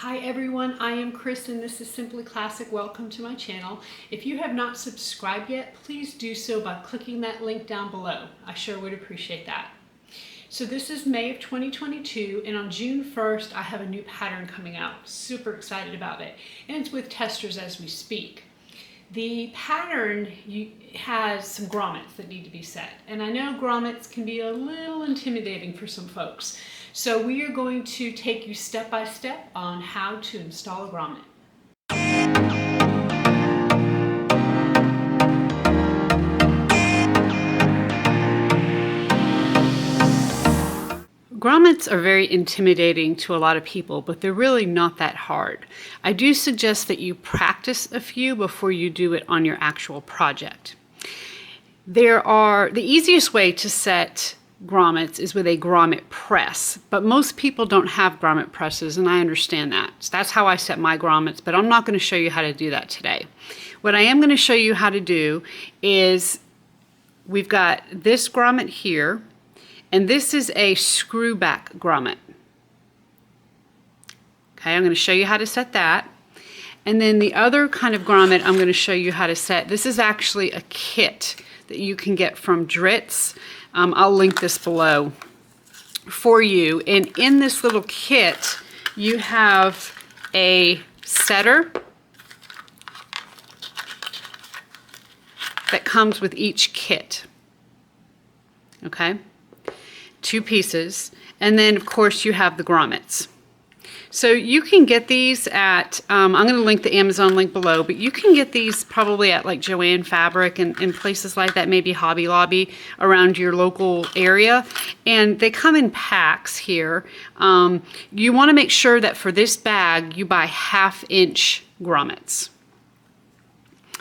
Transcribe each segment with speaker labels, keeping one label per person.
Speaker 1: Hi everyone, I am Chris and this is Simply Classic. Welcome to my channel. If you have not subscribed yet, please do so by clicking that link down below. I sure would appreciate that. So this is May of 2022 and on June 1st I have a new pattern coming out. Super excited about it. And it's with testers as we speak. The pattern has some grommets that need to be set. And I know grommets can be a little intimidating for some folks. So we are going to take you step by step on how to install a grommet. Grommets are very intimidating to a lot of people, but they're really not that hard. I do suggest that you practice a few before you do it on your actual project. The easiest way to set grommets is with a grommet press, but most people don't have grommet presses, and I understand that. So that's how I set my grommets, but I'm not going to show you how to do that today. What I am going to show you how to do is we've got this grommet here, and this is a screw back grommet. Okay, I'm going to show you how to set that. And then the other kind of grommet I'm going to show you how to set. This is actually a kit that you can get from Dritz. I'll link this below for you. And in this little kit, you have a setter that comes with each kit. Okay? 2 pieces. And then, of course, you have the grommets. So you can get these at, I'm going to link the Amazon link below, but you can get these probably at like Joann Fabric and places like that, maybe Hobby Lobby around your local area. And they come in packs here. You want to make sure that for this bag, you buy 1/2 inch grommets.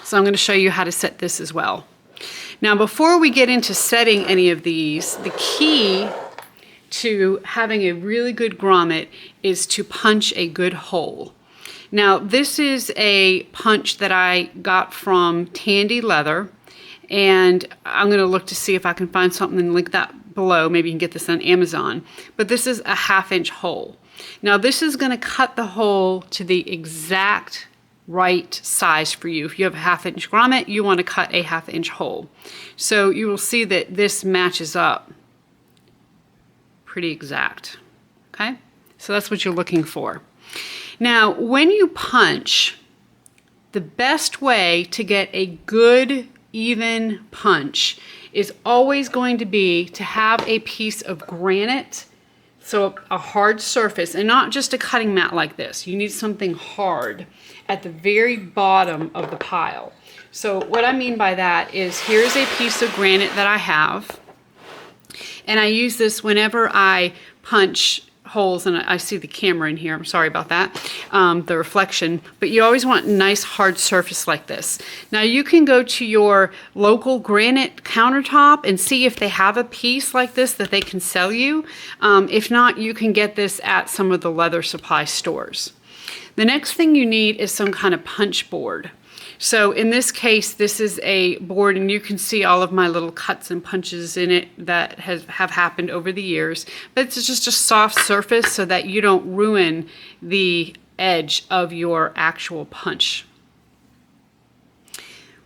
Speaker 1: So I'm going to show you how to set this as well. Now, before we get into setting any of these, the key to having a really good grommet is to punch a good hole. Now, this is a punch that I got from Tandy Leather, and I'm going to look to see if I can find something and link that below. Maybe you can get this on Amazon. But this is a 1/2 inch hole. Now, this is going to cut the hole to the exact right size for you. If you have a 1/2 inch grommet, you want to cut a 1/2 inch hole. So you will see that this matches up pretty exact. Okay, so that's what you're looking for. Now, when you punch, the best way to get a good, even punch is always going to be to have a piece of granite, so a hard surface, and not just a cutting mat like this. You need something hard at the very bottom of the pile. So what I mean by that is here's a piece of granite that I have. And I use this whenever I punch holes, and I see the camera in here, I'm sorry about that, the reflection, but you always want a nice hard surface like this. Now you can go to your local granite countertop and see if they have a piece like this that they can sell you. If not, you can get this at some of the leather supply stores. The next thing you need is some kind of punch board. So in this case, this is a board, and you can see all of my little cuts and punches in it that have happened over the years. But it's just a soft surface so that you don't ruin the edge of your actual punch.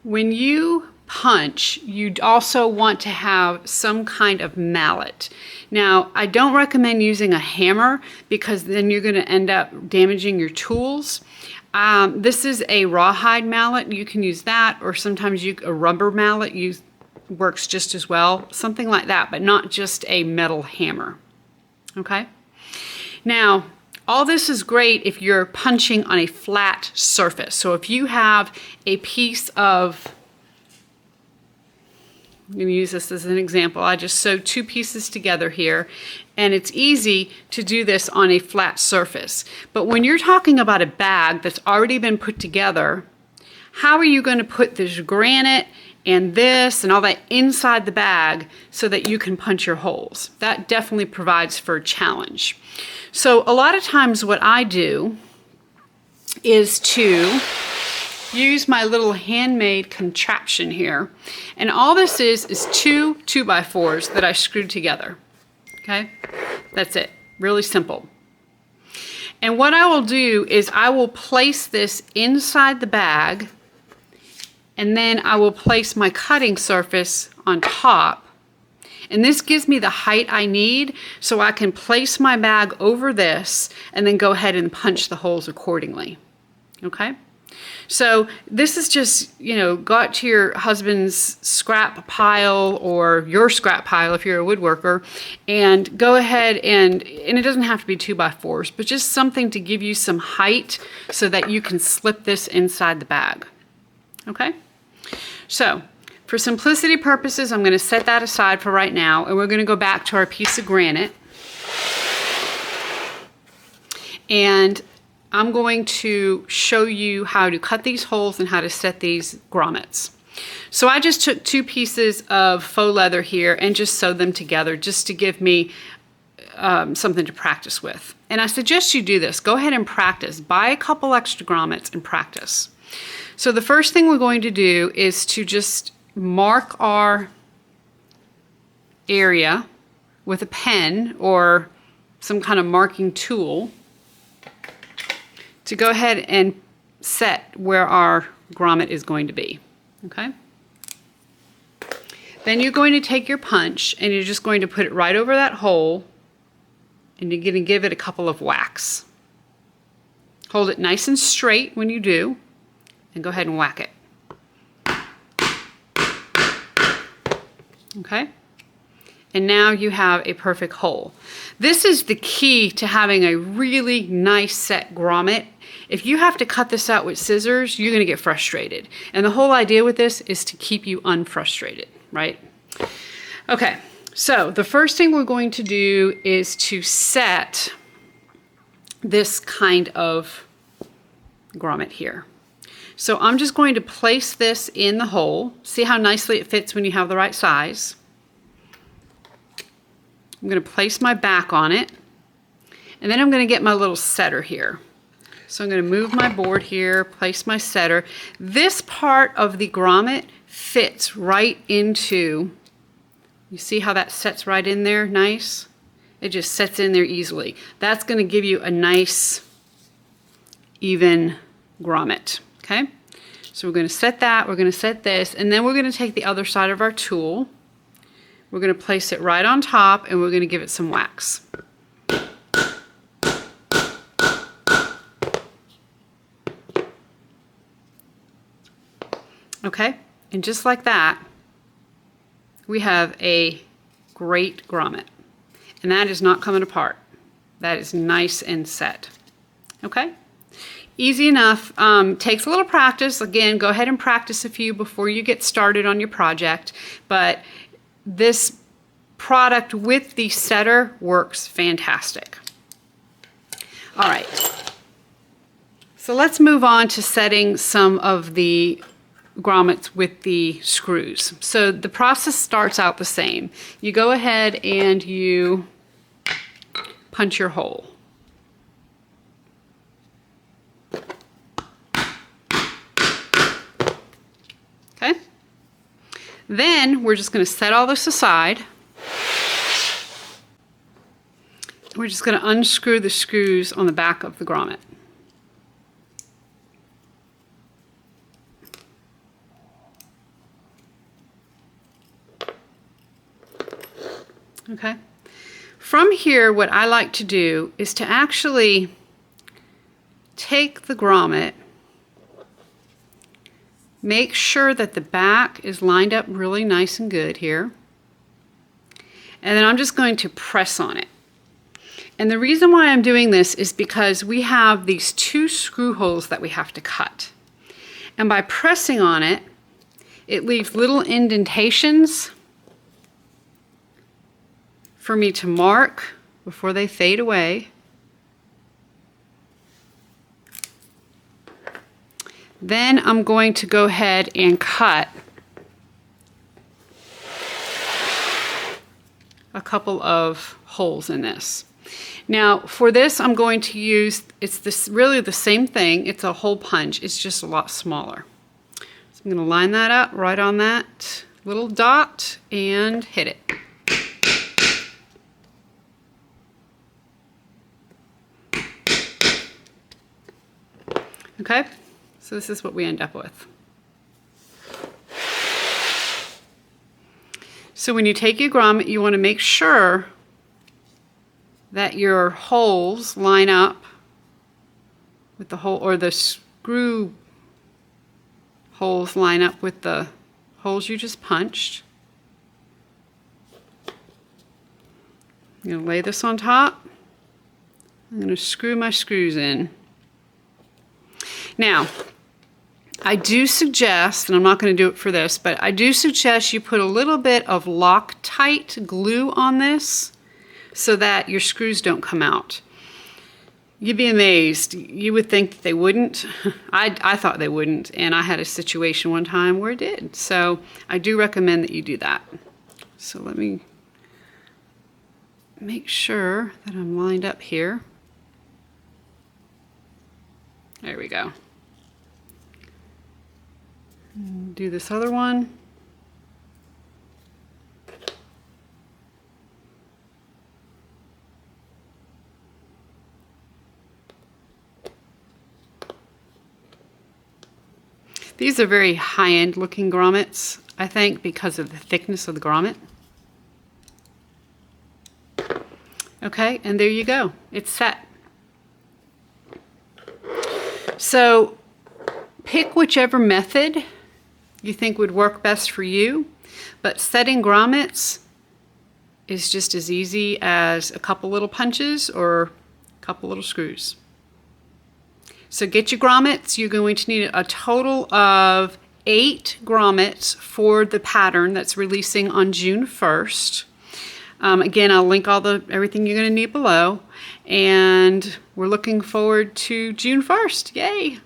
Speaker 1: When you punch, you'd also want to have some kind of mallet. Now, I don't recommend using a hammer because then you're going to end up damaging your tools. This is a rawhide mallet. You can use that, or sometimes a rubber mallet works just as well. Something like that, but not just a metal hammer. Okay? Now, all this is great if you're punching on a flat surface. So if you have a piece of, I'm going to use this as an example. I just sewed 2 pieces together here, and it's easy to do this on a flat surface. But when you're talking about a bag that's already been put together, how are you going to put this granite and this and all that inside the bag so that you can punch your holes? That definitely provides for a challenge. So a lot of times what I do is to use my little handmade contraption here. And all this is 2 2x4s that I screwed together. Okay? That's it. Really simple. And what I will do is I will place this inside the bag, and then I will place my cutting surface on top. And this gives me the height I need so I can place my bag over this and then go ahead and punch the holes accordingly. Okay? So this is just, you know, go out to your husband's scrap pile or your scrap pile if you're a woodworker, and go ahead and it doesn't have to be 2x4s, but just something to give you some height so that you can slip this inside the bag. Okay? So for simplicity purposes, I'm going to set that aside for right now, and we're going to go back to our piece of granite. And I'm going to show you how to cut these holes and how to set these grommets. So I just took 2 pieces of faux leather here and just sewed them together just to give me something to practice with. And I suggest you do this. Go ahead and practice. Buy a couple extra grommets and practice. So the first thing we're going to do is to just mark our area with a pen or some kind of marking tool to go ahead and set where our grommet is going to be. Okay? Then you're going to take your punch and you're just going to put it right over that hole, and you're going to give it a couple of whacks. Hold it nice and straight when you do, and go ahead and whack it. Okay? And now you have a perfect hole. This is the key to having a really nice set grommet. If you have to cut this out with scissors, you're going to get frustrated. And the whole idea with this is to keep you unfrustrated, right? Okay, so the first thing we're going to do is to set this kind of grommet here. So I'm just going to place this in the hole. See how nicely it fits when you have the right size. I'm going to place my back on it, and then I'm going to get my little setter here. So I'm going to move my board here, place my setter. This part of the grommet fits right into, you see how that sets right in there, nice? It just sets in there easily. That's going to give you a nice, even grommet, okay? So we're going to set that, we're going to set this, and then we're going to take the other side of our tool. We're going to place it right on top, and we're going to give it some wax. Okay, and just like that, we have a great grommet. And that is not coming apart. That is nice and set. Okay, easy enough. Takes a little practice. Again, go ahead and practice a few before you get started on your project. But this product with the setter works fantastic. All right, so let's move on to setting some of the grommets with the screws. So the process starts out the same. You go ahead and you punch your hole. Okay? Then we're just going to set all this aside. We're just going to unscrew the screws on the back of the grommet. Okay. From here, what I like to do is to actually take the grommet, make sure that the back is lined up really nice and good here, and then I'm just going to press on it. And the reason why I'm doing this is because we have these 2 screw holes that we have to cut. And by pressing on it, it leaves little indentations for me to mark before they fade away. Then I'm going to go ahead and cut a couple of holes in this. Now for this I'm going to use, really the same thing, it's a hole punch, it's just a lot smaller. So I'm going to line that up right on that little dot and hit it. Okay, so this is what we end up with. So when you take your grommet, you want to make sure that your holes line up with the hole, or the screw holes line up with the holes you just punched. I'm going to lay this on top. I'm going to screw my screws in. Now, I do suggest, and I'm not going to do it for this, but I do suggest you put a little bit of Loctite glue on this so that your screws don't come out. You'd be amazed. You would think that they wouldn't. I thought they wouldn't, and I had a situation one time where it did. So I do recommend that you do that. So let me make sure that I'm lined up here. There we go. Do this other one. These are very high-end looking grommets, I think, because of the thickness of the grommet. Okay, and there you go. It's set. So pick whichever method you think would work best for you, but setting grommets is just as easy as a couple little punches or a couple little screws. So get your grommets. You're going to need a total of 8 grommets for the pattern that's releasing on June 1st. Again, I'll link everything you're going to need below, and we're looking forward to June 1st. Yay!